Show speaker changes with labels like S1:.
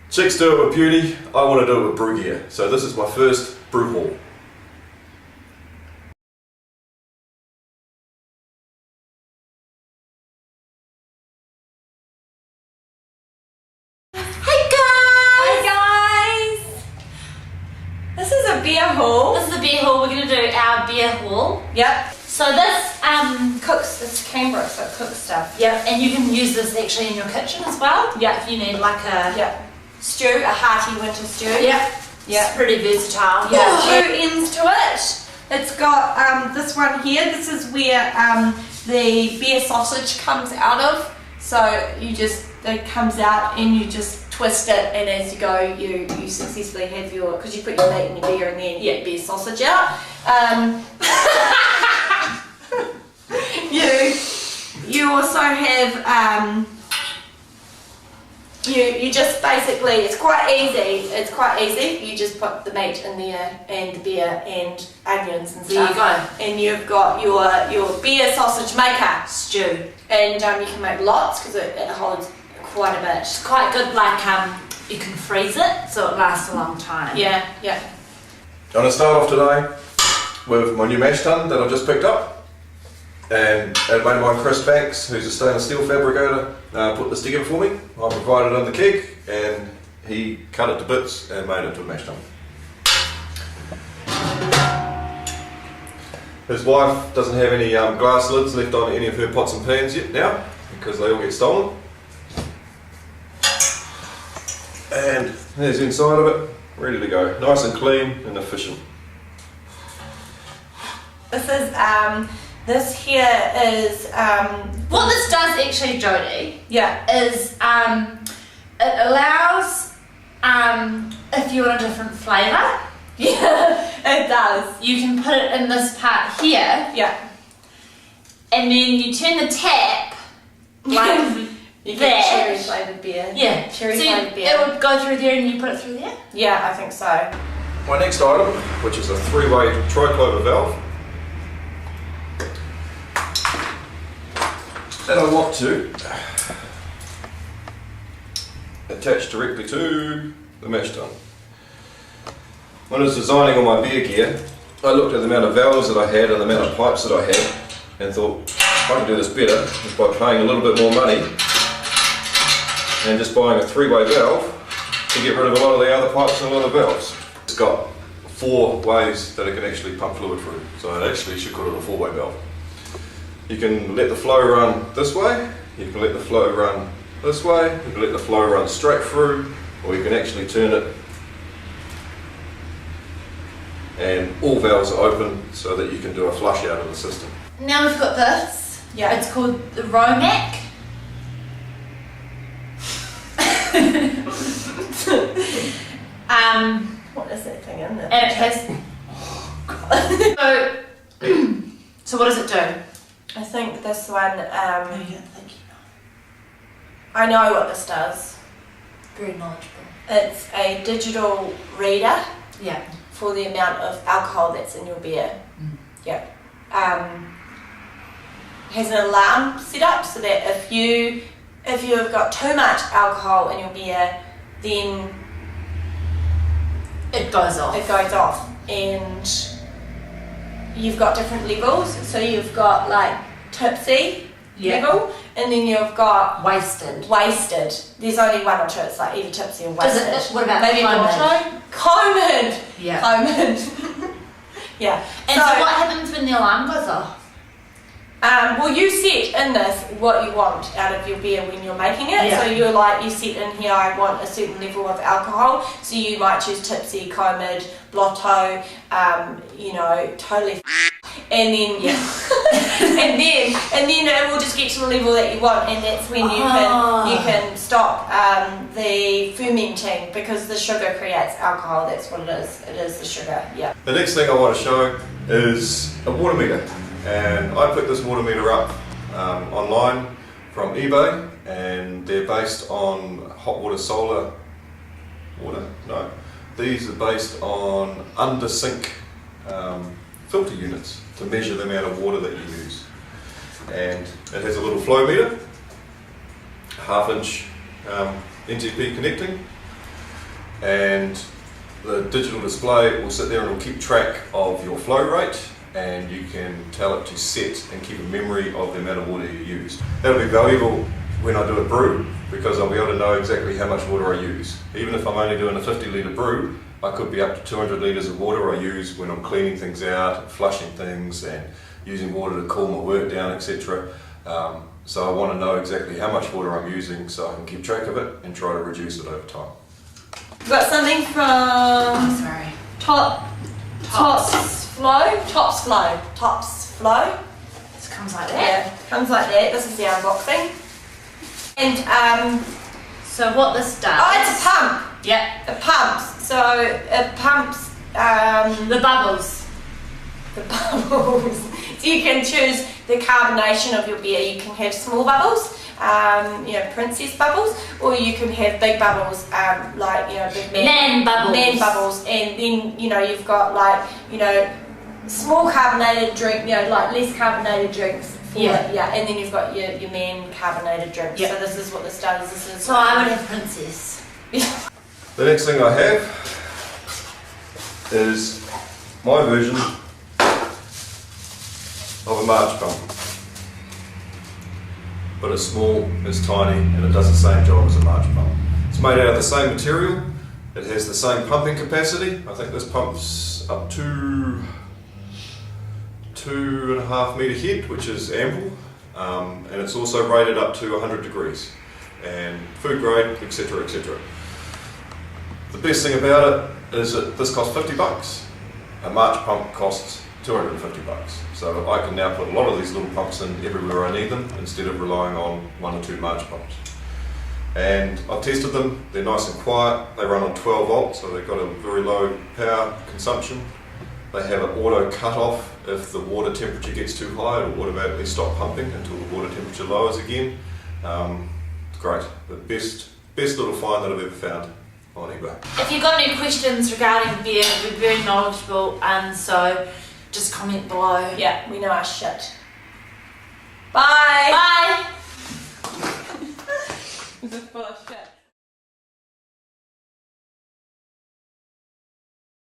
S1: Chicks do it with beauty, I want to do it with brew gear. So this is my first brew haul.
S2: This is a beer haul.
S3: This is a beer haul. We're going to do our beer haul.
S2: Yep.
S3: So this
S2: cooks. It's Canberra, so it cooks stuff.
S3: Yep. And you can use this actually in your kitchen as well.
S2: Yeah.
S3: If you need like a
S2: stew, a hearty winter stew.
S3: Yep.
S2: Yeah.
S3: It's pretty versatile.
S2: Yeah. Two ends to it. It's got this one here. This is where the beer sausage comes out of. So it comes out and you just twist it, and as you go, you successfully have your, because you put your meat in your beer and then you get beer sausage out. You also have you just basically, it's quite easy. You just put the meat in there and the beer and onions and stuff.
S3: There you go.
S2: And you've got your beer sausage maker
S3: Stew.
S2: and you can make lots because it holds quite a bit.
S3: It's quite good, like you can freeze it so it lasts a long time.
S2: Yeah.
S1: I'm going to start off today with my new mash tun that I've just picked up. And a mate of mine, Chris Banks, who's a stainless steel fabricator, put this together for me. I provided him the keg and he cut it to bits and made it into a mash tun. His wife doesn't have any glass lids left on any of her pots and pans yet now, because they all get stolen. And there's the inside of it, ready to go. Nice and clean and efficient.
S2: This here is
S3: what this does actually, Jodie, is it allows if you want a different flavour.
S2: Yeah, it does.
S3: You can put it in this part here.
S2: Yeah.
S3: And then you turn the tap like
S2: you get
S3: that.
S2: cherry flavoured beer.
S3: Yeah.
S2: Cherry
S3: so
S2: flavoured beer.
S3: It would go through there and you put it through there?
S2: Yeah, I think so.
S1: My next item, which is a 3-way tri-clover valve, that I want to attach directly to the mash tun. When I was designing all my beer gear, I looked at the amount of valves that I had and the amount of pipes that I had and thought, I can do this better just by paying a little bit more money and just buying a 3-way valve to get rid of a lot of the other pipes and a lot of valves. It's got 4 ways that it can actually pump fluid through, so it actually should call it a 4-way valve. You can let the flow run this way, you can let the flow run this way, you can let the flow run straight through, or you can actually turn it and all valves are open so that you can do a flush out of the system.
S3: Now we've got this.
S2: Yeah.
S3: It's called the Romac.
S2: What is that thing in there?
S3: And it has so what does it do?
S2: I think this one,
S3: No, you don't think you know.
S2: I know what this does.
S3: Very knowledgeable.
S2: It's a digital reader
S3: Yeah.
S2: for the amount of alcohol that's in your beer. Yeah. Has an alarm set up so that if you have got too much alcohol in your beer, then
S3: It goes off.
S2: it goes off. And you've got different levels. So you've got like tipsy level, and then you've got
S3: wasted.
S2: There's only one or two. It's like either tipsy or wasted.
S3: What about
S2: maybe
S3: combed?
S2: Combed.
S3: Yeah.
S2: Combed. Yeah.
S3: And so what happens when the alarm goes off?
S2: Well, you set in this what you want out of your beer when you're making it.
S3: Yeah.
S2: So you set in here, I want a certain level of alcohol. So you might choose tipsy, combed, blotto, totally. And then and then it will just get to the level that you want, and that's when you can stop the fermenting, because the sugar creates alcohol. That's what it is. It is the sugar. Yeah.
S1: The next thing I want to show is a water meter, and I picked this water meter up online from eBay, and they're based on hot water solar water. No, these are based on under sink filter units to measure the amount of water that you use. And it has a little flow meter, 1/2 inch NTP connecting, and the digital display will sit there and will keep track of your flow rate, and you can tell it to set and keep a memory of the amount of water you use. That'll be valuable when I do a brew, because I'll be able to know exactly how much water I use. Even if I'm only doing a 50 litre brew, I could be up to 200 litres of water I use when I'm cleaning things out, and flushing things, and using water to cool my work down, etc. So I want to know exactly how much water I'm using so I can keep track of it and try to reduce it over time.
S2: We've got something from Tops Flow.
S3: This comes like that.
S2: Yeah, comes like that. This is the unboxing. And
S3: So what this does...
S2: oh, it's a pump.
S3: Yep.
S2: It pumps. So it pumps
S3: The bubbles.
S2: the bubbles. So you can choose the carbonation of your beer. You can have small bubbles, princess bubbles, or you can have big bubbles, big
S3: Man bubbles.
S2: Man bubbles, and then you've got small carbonated drink, less carbonated drinks. And then you've got your man carbonated drinks.
S3: Yep.
S2: So this is what this does.
S3: So I would have princess.
S1: The next thing I have is my version of a March pump. But it's small, it's tiny, and it does the same job as a March pump. It's made out of the same material, it has the same pumping capacity. I think this pump's up to 2.5 metre head, which is ample, and it's also rated up to 100 degrees, and food grade, etc, etc. The best thing about it is that this costs $50. A March pump costs $250. So I can now put a lot of these little pumps in everywhere I need them instead of relying on 1 or 2 March pumps. And I've tested them, they're nice and quiet, they run on 12 volts, so they've got a very low power consumption. They have an auto cut off if the water temperature gets too high, it'll automatically stop pumping until the water temperature lowers again. It's great, the best little find that I've ever found on eBay.
S3: If you've got any questions regarding beer, we're very knowledgeable, and so just comment below.
S2: Yeah, we know our shit.